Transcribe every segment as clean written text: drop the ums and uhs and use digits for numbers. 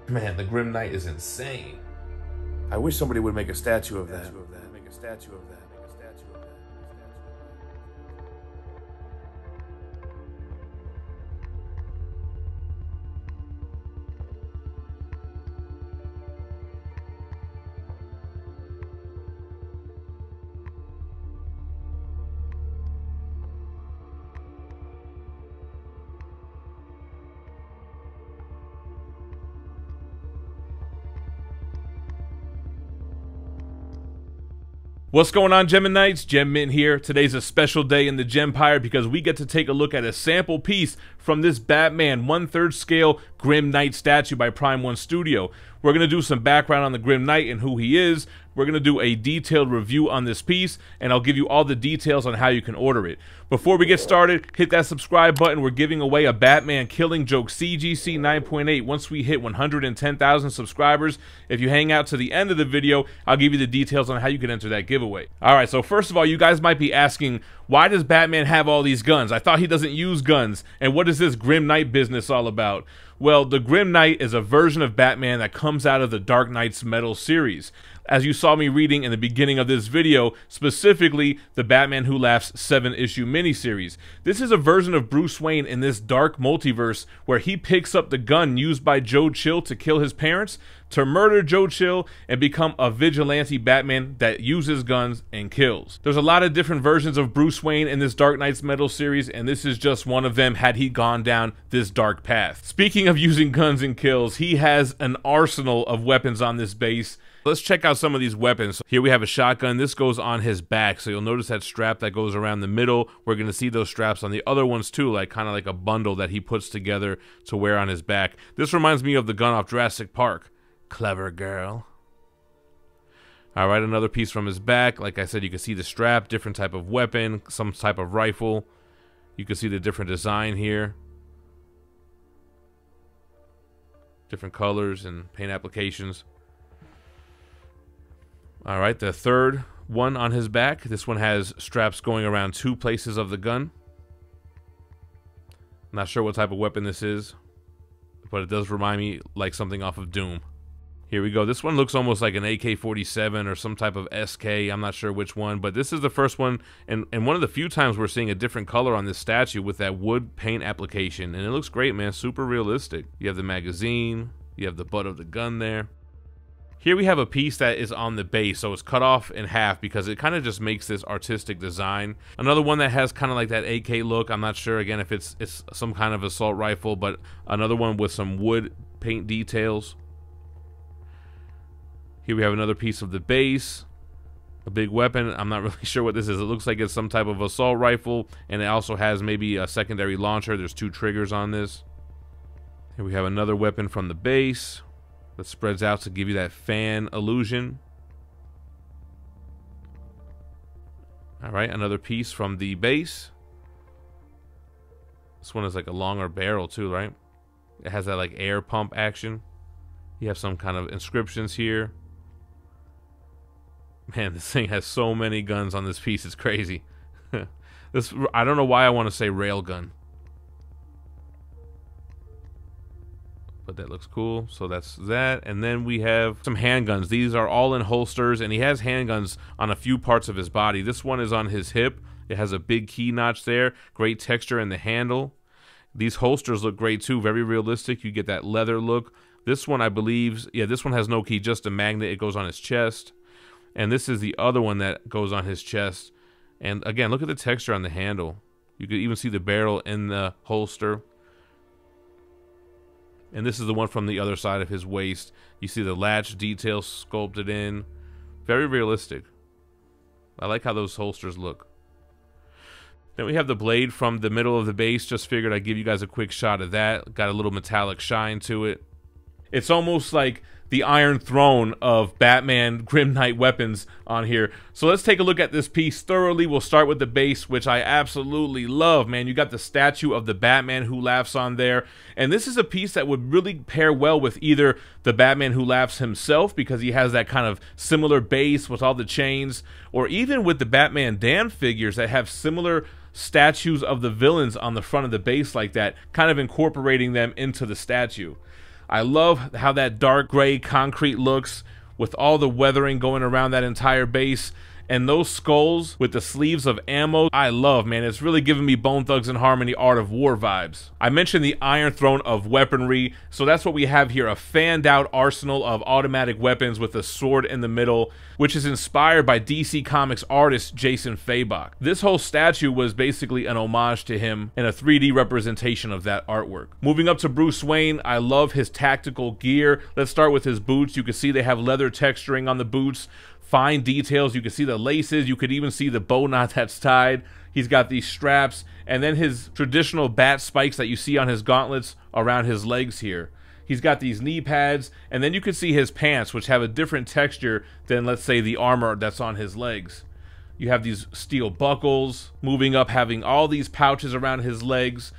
Man, the Grim Knight is insane. I wish somebody would make a statue of that. What's going on, Geminites? Gem Mint here. Today's a special day in the Gempire because we get to take a look at a sample piece from this Batman 1/3 scale Grim Knight statue by Prime 1 Studio. We're going to do some background on the Grim Knight and who he is. We're going to do a detailed review on this piece, and I'll give you all the details on how you can order it. Before we get started, hit that subscribe button. We're giving away a Batman Killing Joke CGC 9.8 once we hit 110,000 subscribers. If you hang out to the end of the video, I'll give you the details on how you can enter that giveaway. Alright, so first of all, you guys might be asking, why does Batman have all these guns? I thought he doesn't use guns. And what is this Grim Knight business all about? Well, the Grim Knight is a version of Batman that comes out of the Dark Knight's Metal series. As you saw me reading in the beginning of this video, specifically the Batman Who Laughs 7-issue miniseries. This is a version of Bruce Wayne in this Dark Multiverse where he picks up the gun used by Joe Chill to kill his parents, to murder Joe Chill, and become a vigilante Batman that uses guns and kills. There's a lot of different versions of Bruce Wayne in this Dark Knight's Metal series, and this is just one of them had he gone down this dark path. Speaking of using guns and kills, he has an arsenal of weapons on this base. Let's check out some of these weapons. Here we have a shotgun. This goes on his back, so you'll notice that strap that goes around the middle. We're going to see those straps on the other ones too, like kind of like a bundle that he puts together to wear on his back. This reminds me of the gun off Jurassic Park. Clever girl. All right, another piece from his back. Like I said, you can see the strap, different type of weapon, some type of rifle. You can see the different design here. Different colors and paint applications. All right, the third one on his back. This one has straps going around two places of the gun. Not sure what type of weapon this is, but it does remind me like something off of Doom. Here we go. This one looks almost like an AK-47 or some type of SK. I'm not sure which one, but this is the first one, and one of the few times we're seeing a different color on this statue with that wood paint application, and it looks great, man. Super realistic. You have the magazine. You have the butt of the gun there. Here we have a piece that is on the base, so it's cut off in half because it kind of just makes this artistic design. Another one that has kind of like that AK look. I'm not sure, again, if it's some kind of assault rifle, but another one with some wood paint details. Here we have another piece of the base, a big weapon. I'm not really sure what this is. It looks like it's some type of assault rifle, and it also has maybe a secondary launcher. There's two triggers on this. Here we have another weapon from the base that spreads out to give you that fan illusion. All right, another piece from the base. This one is like a longer barrel too, right? It has that like air pump action. You have some kind of inscriptions here. Man, this thing has so many guns on this piece. It's crazy. I don't know why I want to say railgun, but that looks cool. So that's that. And then we have some handguns. These are all in holsters, and he has handguns on a few parts of his body. This one is on his hip. It has a big key notch there. Great texture in the handle. These holsters look great too. Very realistic. You get that leather look. This one, I believe, yeah, this one has no key, just a magnet. It goes on his chest. And this is the other one that goes on his chest. And again, look at the texture on the handle. You could even see the barrel in the holster. And this is the one from the other side of his waist. You see the latch details sculpted in. Very realistic. I like how those holsters look. Then we have the blade from the middle of the base. Just figured I'd give you guys a quick shot of that. Got a little metallic shine to it. It's almost like the Iron Throne of Batman Grim Knight weapons on here. So let's take a look at this piece thoroughly. We'll start with the base, which I absolutely love, man. You got the statue of the Batman Who Laughs on there. And this is a piece that would really pair well with either the Batman Who Laughs himself, because he has that kind of similar base with all the chains, or even with the Batman Damned figures that have similar statues of the villains on the front of the base like that, kind of incorporating them into the statue. I love how that dark gray concrete looks with all the weathering going around that entire base. And those skulls with the sleeves of ammo, I love, man. It's really giving me Bone Thugs and Harmony Art of War vibes. I mentioned the Iron Throne of weaponry, so that's what we have here, a fanned out arsenal of automatic weapons with a sword in the middle, which is inspired by DC Comics artist Jason Fabok. This whole statue was basically an homage to him and a 3D representation of that artwork. Moving up to Bruce Wayne, I love his tactical gear. Let's start with his boots. You can see they have leather texturing on the boots. Fine details. You can see the laces. You could even see the bow knot that's tied. He's got these straps, and then his traditional bat spikes that you see on his gauntlets around his legs here. He's got these knee pads, and then you can see his pants, which have a different texture than, let's say, the armor that's on his legs. You have these steel buckles. Moving up, having all these pouches around his legs,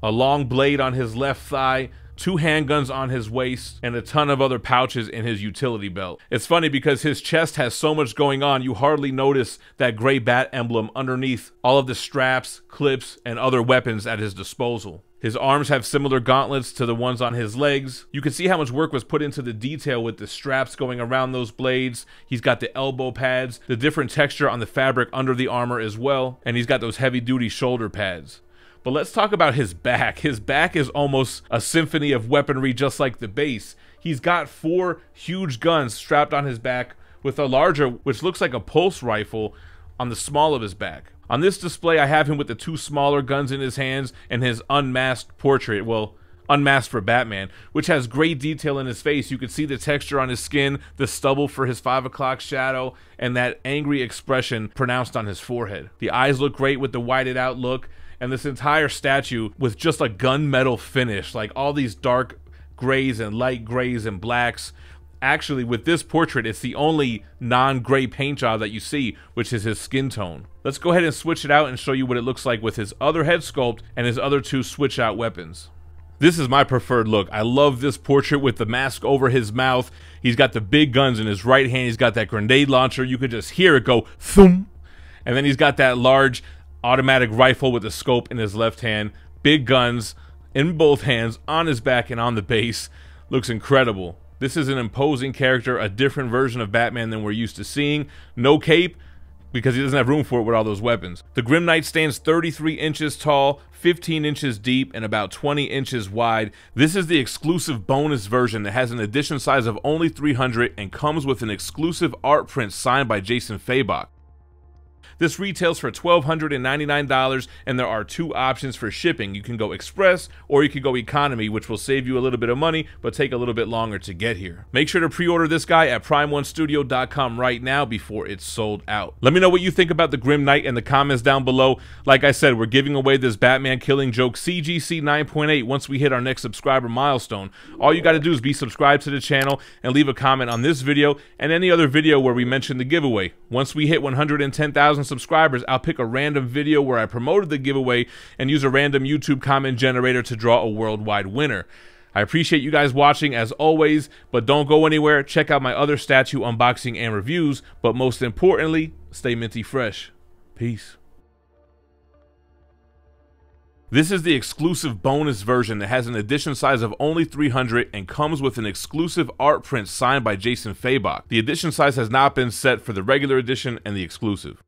a long blade on his left thigh, 2 handguns on his waist, and a ton of other pouches in his utility belt. It's funny because his chest has so much going on, you hardly notice that gray bat emblem underneath all of the straps, clips, and other weapons at his disposal. His arms have similar gauntlets to the ones on his legs. You can see how much work was put into the detail with the straps going around those blades. He's got the elbow pads, the different texture on the fabric under the armor as well, and he's got those heavy-duty shoulder pads. But let's talk about his back. His back is almost a symphony of weaponry, just like the base. He's got 4 huge guns strapped on his back with a larger, which looks like a pulse rifle, on the small of his back. On this display, I have him with the 2 smaller guns in his hands and his unmasked portrait, well, unmasked for Batman, which has great detail in his face. You can see the texture on his skin, the stubble for his 5 o'clock shadow, and that angry expression pronounced on his forehead. The eyes look great with the whited out look. And this entire statue with just a gunmetal finish, like all these dark grays and light grays and blacks. Actually, with this portrait, it's the only non-gray paint job that you see, which is his skin tone. Let's go ahead and switch it out and show you what it looks like with his other head sculpt and his other 2 switch out weapons. This is my preferred look. I love this portrait with the mask over his mouth. He's got the big guns in his right hand. He's got that grenade launcher. You could just hear it go thump. And then he's got that large automatic rifle with a scope in his left hand, big guns in both hands, on his back and on the base. Looks incredible. This is an imposing character, a different version of Batman than we're used to seeing. No cape, because he doesn't have room for it with all those weapons. The Grim Knight stands 33 inches tall, 15 inches deep, and about 20 inches wide. This is the exclusive bonus version that has an edition size of only 300 and comes with an exclusive art print signed by Jason Fabok. This retails for $1,299, and there are 2 options for shipping. You can go express or you can go economy, which will save you a little bit of money but take a little bit longer to get here. Make sure to pre-order this guy at prime1studio.com right now before it's sold out. Let me know what you think about the Grim Knight in the comments down below. Like I said, we're giving away this Batman Killing Joke CGC 9.8 once we hit our next subscriber milestone. All you got to do is be subscribed to the channel and leave a comment on this video and any other video where we mention the giveaway. Once we hit 110,000 subscribers, I'll pick a random video where I promoted the giveaway and use a random YouTube comment generator to draw a worldwide winner. I appreciate you guys watching as always, but don't go anywhere. Check out my other statue unboxing and reviews, but most importantly, stay minty fresh. Peace. This is the exclusive bonus version that has an edition size of only 300 and comes with an exclusive art print signed by Jason Fabok. The edition size has not been set for the regular edition and the exclusive.